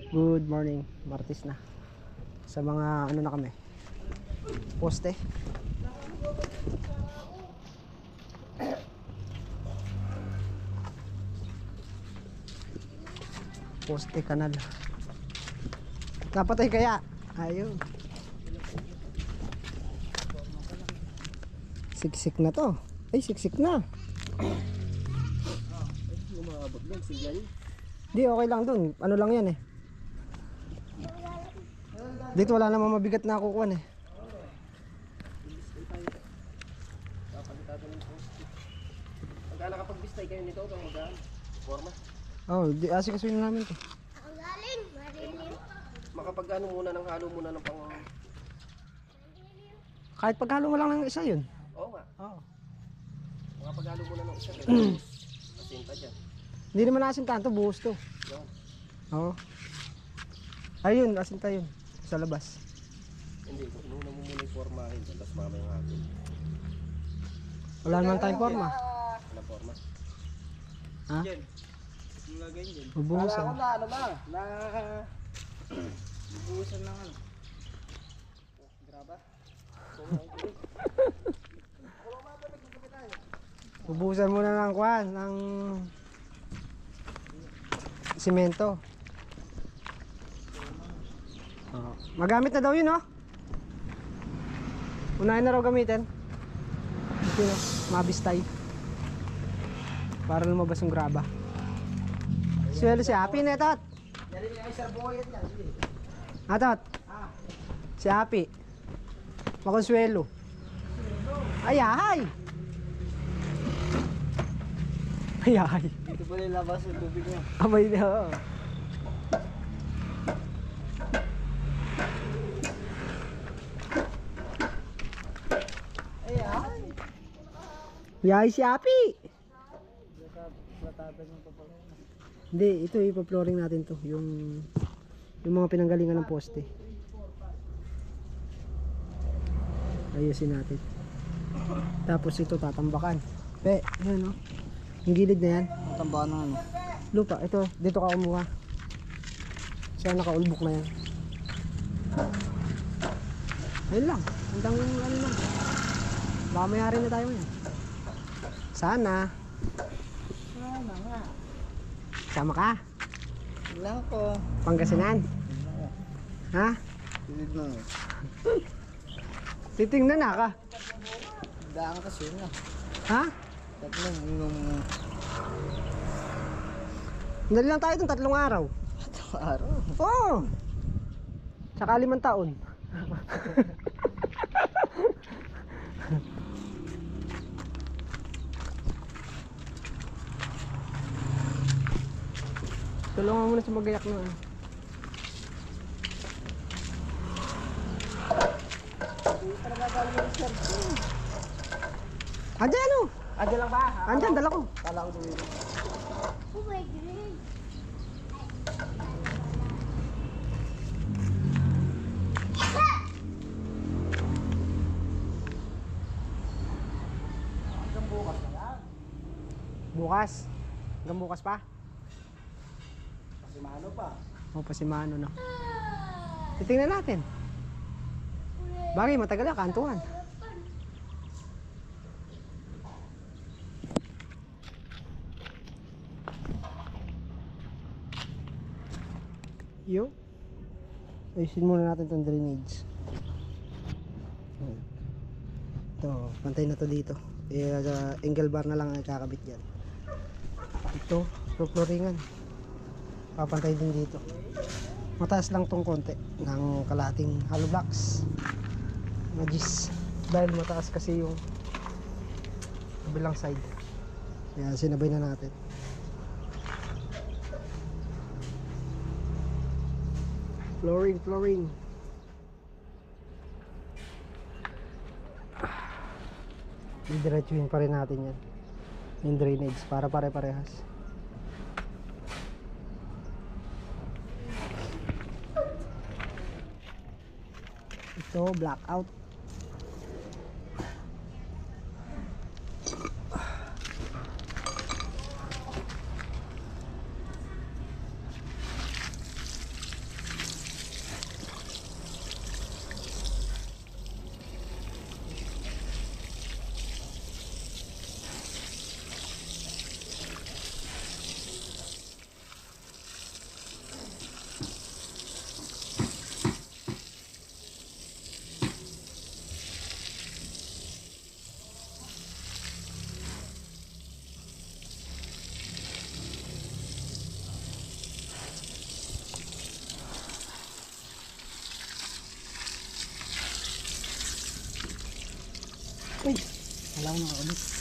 Good morning, Martes na. Sa mga ano na kami, poste. Poste kanal. Napatay kaya? Ayun. Siksik na to. Ay, siksik na. Lumabag lang, siya yun. Di, okay lang dun. Ano lang yan eh. Dito wala namang mabigat na kukuhan eh. Pagka nakapag-bistay kayo nito, itong magaan. Forma. Oh, di asikasuhin na namin to. Ang galing, marilim. Makapag-ano muna ng halo muna ng pang... Kahit paghalo mo lang ng isa yun. Oo nga. Oo. Makapag-halo muna ng isa. Kaya asinta dyan. Hindi naman asintahan to, buhos to. Yan. Oo. Ayun, asinta yun. Sa labas. Hindi, inuna mo muna yung formahin. Tapos mamaya yung halo. Wala naman tayong forma. Wala forma. Ha? Jen. Yung lagay dyan. Bubuhusan. Kala ko na ano ba? Na... Bubuhusan ng ano. Oh, graba. Bubuhusan muna ng kuhan, ng simento. Oh. Magamit na daw yun, oh. Unahin na raw gamitin. Ito, mabistay. Para lumabas yung graba. Swelo si Happy na, Tot. Yan yung isang buhay yan. Tot. Si Happy. Makonsuelo. Ay, ay! Ay, ay! Dito pala yung labas yung tubig niya. Abay na, oh. Ay, ay! Yay si Happy! Hindi, ito ipa-flooring natin to. Yung mga pinanggalingan ng poste. Ayusin natin. Tapos ito tatambakan. Yan, oh. Yung gilid na yan. Tambakan ng ano? Lupa, ito. Dito ka kumuha. Siya nakaulbok na yan. Ayun lang. Hanggang ano lang. Baka mayari na tayo yan. Sana. Sana nga. Sama ka. Wala ko. Pangasinan. Ha? Tinig na. Titingnan na ka. Daan kasi yun na. Ha? Tatlong yung... Dali lang tayo itong 3 araw. Tatlong araw. Oo. Tsaka 5 taon. Tulungan mo na sa magayak na. Andiyan ano? Andiyan lang ba? Andiyan, dala ko. Kala ko doon. Oh my God. Hanggang bukas na lang. Bukas. Hanggang bukas pa? Kasi mano pa. O, pasimano na. Titingnan natin. Bagay, matagal na, kantuan. Yo. Ayusin muna natin itong drainage. Ito, pantay na to dito. Angle bar na lang ang kakabit yan. Ito, flooringan. Papantay din dito. Mataas lang tong konti ng kalahating hollow blocks. Magis. Dahil mataas kasi yung kabilang side. Kaya sinabay na natin. Flooring. Didiretsuhin pa rin natin yan. Yung drainage para pare-parehas. Ito, blackout. Wala ko nakakabit.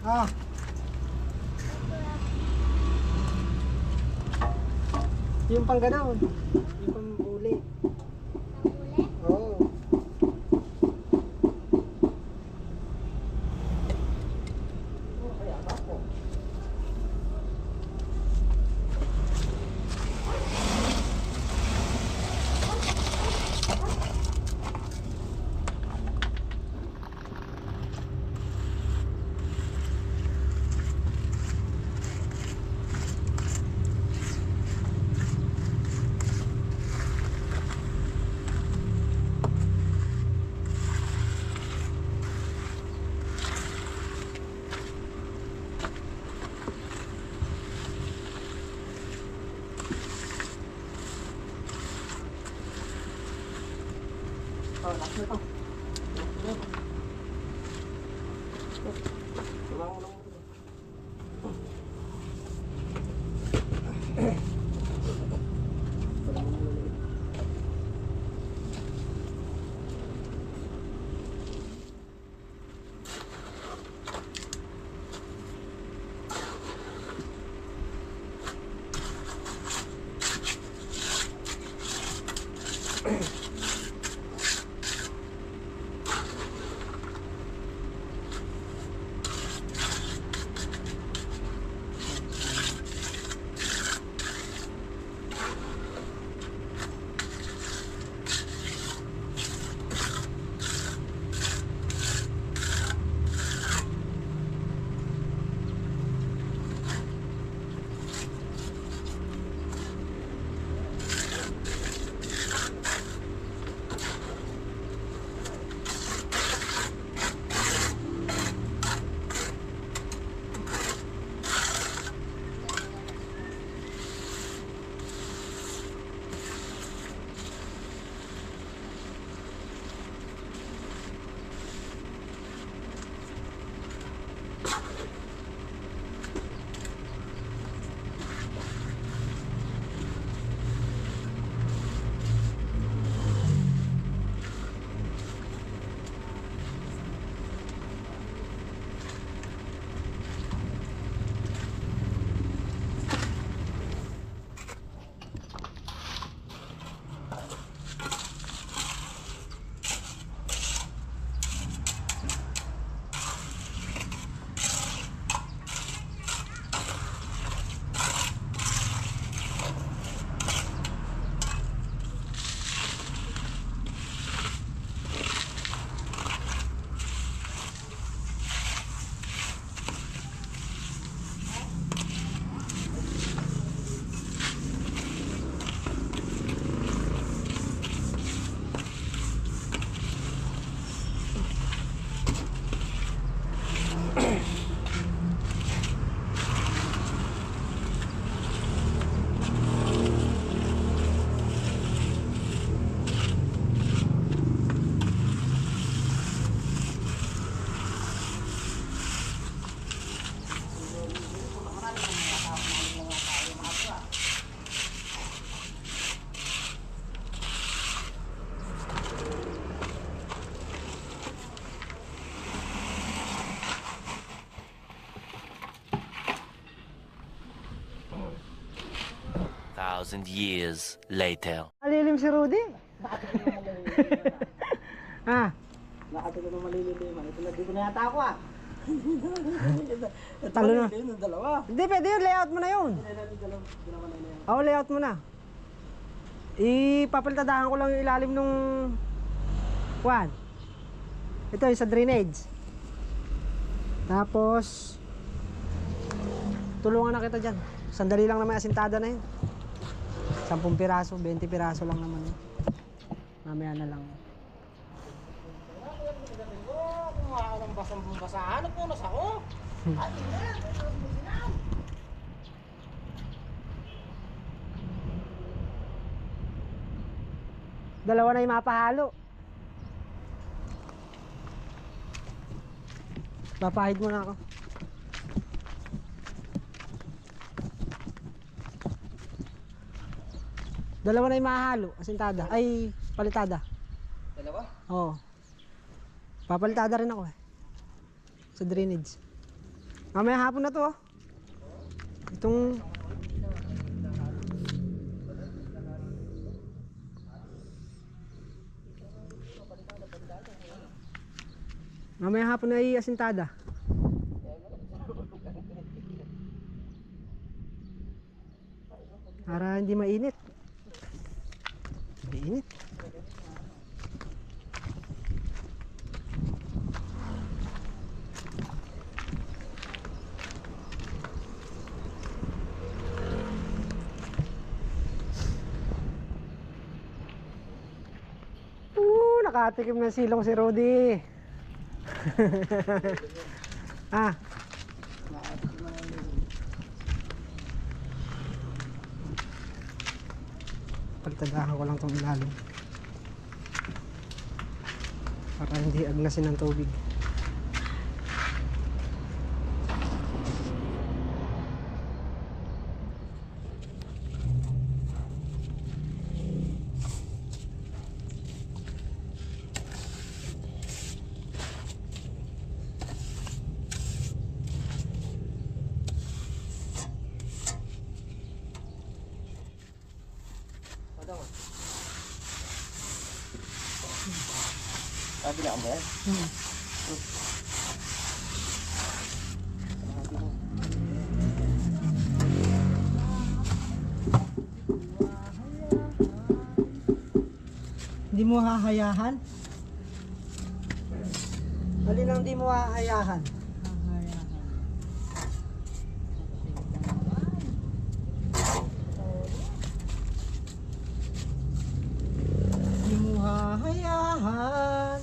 Ah. Yung pang gano'n. Yung pang uli. Nahuli? Oo. Oh, last na to. Thousand years later. Malilim si Rudy. Ha? Nakati ko malililiman. Ito na, di ko na yata ako ah. Talo na. Ito yung dalawa. Hindi, pwede yun. Layout mo na yun. Dalawa na yan. Oo, layout mo na. Ipapalitadahan ko lang yung ilalim nung Ito yung sa drainage. Tapos tulungan na kita dyan. Sandali lang na may asintada na yun. 10 piraso, 20 piraso lang naman yun. Mamaya na lang. Kumuha ka ng basang-basahan. Nagpunas ako. Dalawa na yung mapahalo. Papahid mo na ako. Dalawa na yung mahalo, asintada. Ay, palitada. Dalawa? Oo. Papalitada rin ako eh. Sa drainage. Mamaya hapon na to oh. Itong... Mamaya hapon na i-asintada. Para hindi mainit. Hindi init. Nakatikim ng silong si Rudy. Ah. Pagtadahan ko lang tong ilalim para hindi agnasin ng tubig. Sabi na ba yan? Hindi mo hahayahan? Alin ang di mo hahayahan? Di mo hahayahan.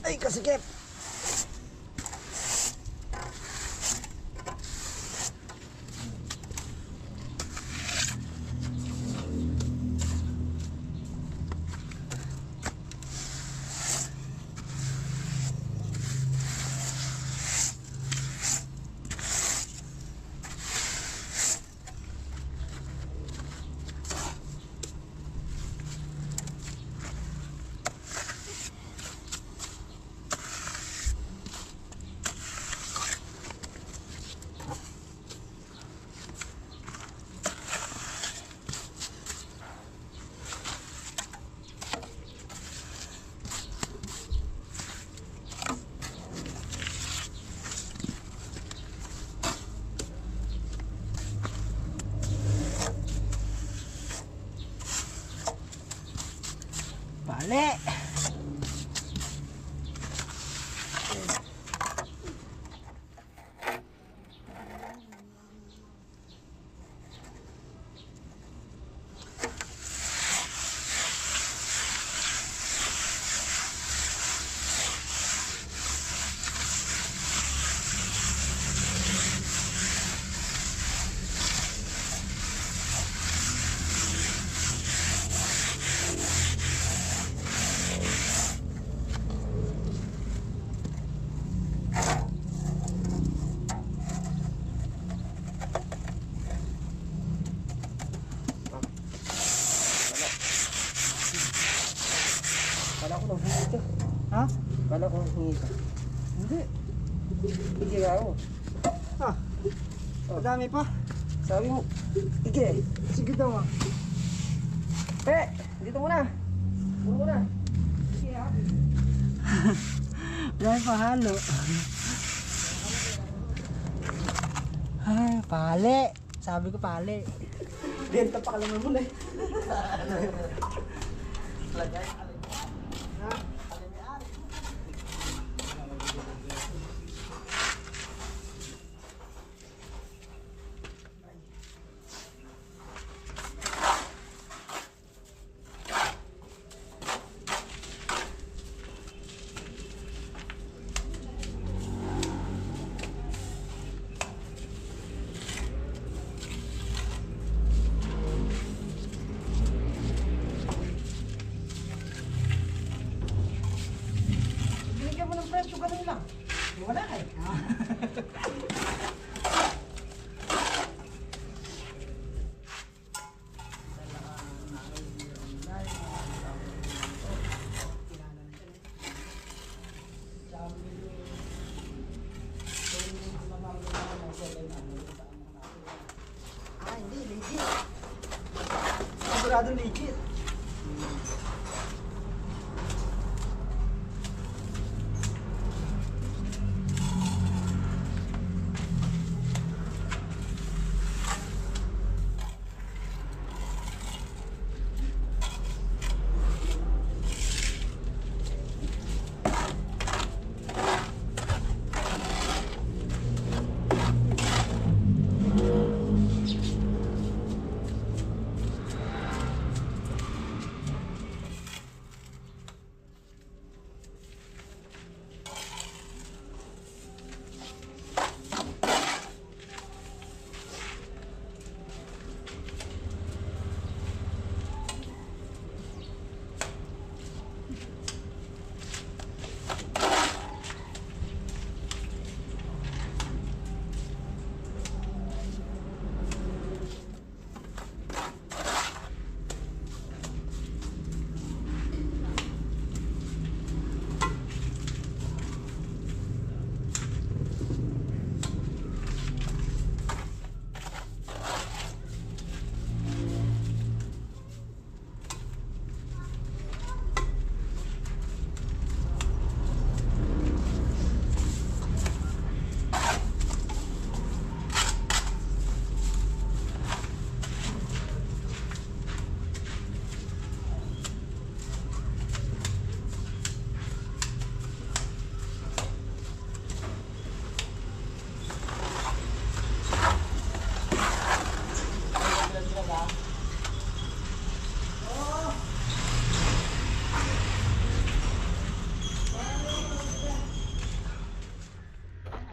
Ay, kasikip! Bale! Kala ko nang hingi ka. Ha? Kala ko nang hingi ka. Hindi. Sige nga ako. Ah. Madami pa. Sabi mo, sige. Sige daw ah. Dito muna. Dito muna. Sige ha. Madami pa halo. Ay, pali. Sabi ko pali. Benta pa kalaman mo na eh. Binigyan mo ng presyo, ganun lang. Wala eh. Hindi, legit. Sigurado legit.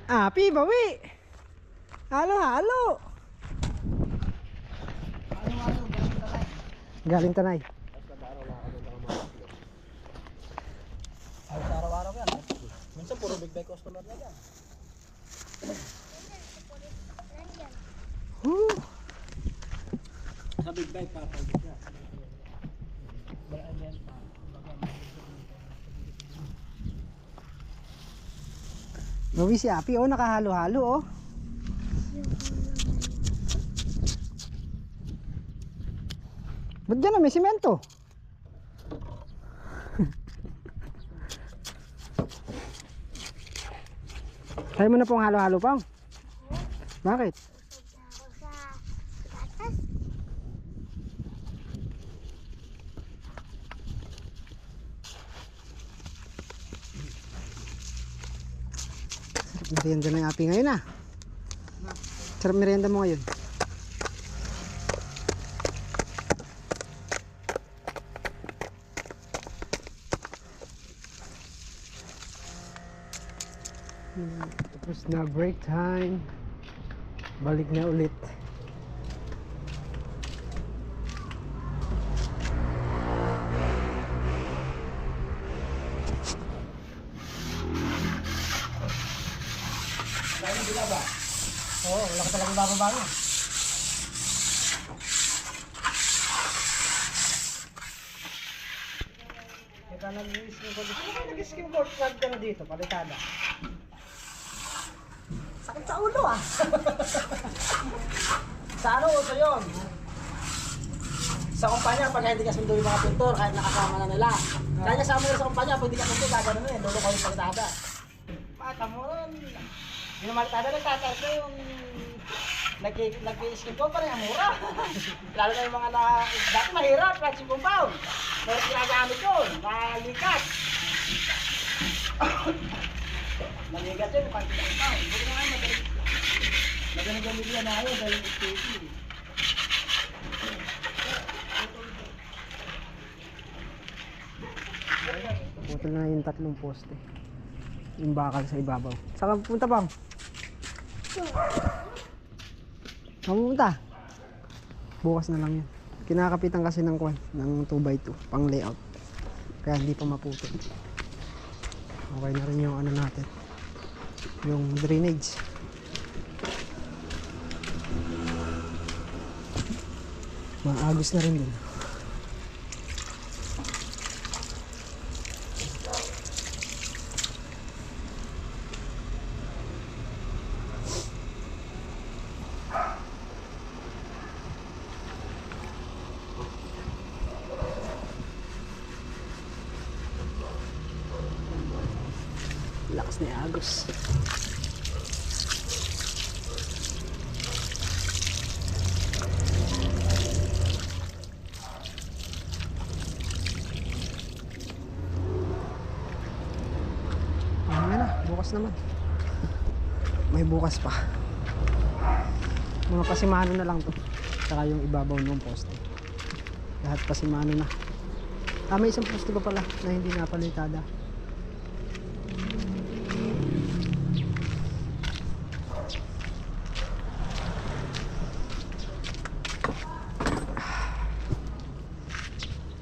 Api, bawi. Halo. Galing tanay. Araw-araw yan. Minsan puro big bag customer na yan. Sa big bag papagod na. Balaan yan pa. Bawi si Api, oh, nakahalo-halo, oh. Ba't dyan na may simento? Tayo mo na pong halo-halo, Pang. Bakit? Sa gatas. Merienda ng Api ngayon, ah. Sarap merienda mo ngayon. Tapos na break time. Balik na ulit. Oo, wala ka talagang bababa na. Ito Pagka nag-skim board, nag-skim board plug ka na dito, palitada. Sakit sa ulo ah. Sa ano uso yun? Sa kumpanya, pag hindi ka sundo yung mga pintor, kahit nakasama na nila. Kaya kasama nila sa kumpanya, pag hindi ka sundo, gagano mo yun, lolo ko yung palitada. Mata mo ron. Yung malitada ng tatas na yung nag-i-skim ko pa rin ang mura. Lalo na yung mga dati mahirap, flexible compound. Pero ginagamit yun, malikat. Malikat yun, flexible compound. Buti nga magaling gamilya na ngayon dahil SPC. Putol na yung 3 poste. Yung bakal sa ibabaw. Saan ka pupunta, Bang? Saan pupunta? Bukas na lang yun. Kinakapitan kasi ng kwan, ng 2x2, pang layout. Kaya hindi pa maputol. Okay na rin yung ano natin. Yung drainage. Maagos na rin din. Lakas ni Agos. Mamaya na, bukas naman. May bukas pa. Mga pasimano na lang to. Saka yung ibabaw ng poste. Lahat pasimano na. May isang poste pa pala na hindi napalitada.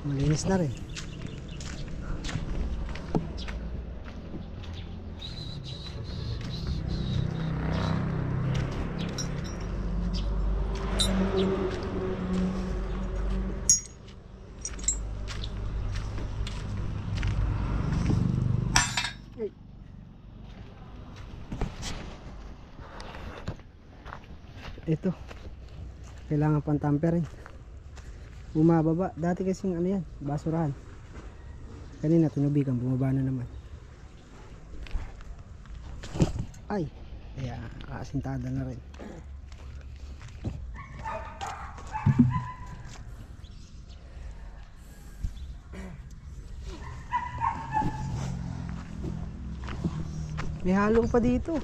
Malinis na rin. Ay. Ito. Kailangan pang tamperin. Bumababa. Dati kasing ano yan, basurahan. Kanina tinubigan, bumaba na naman. Ay, kaya kaasintada na rin. May halong pa dito.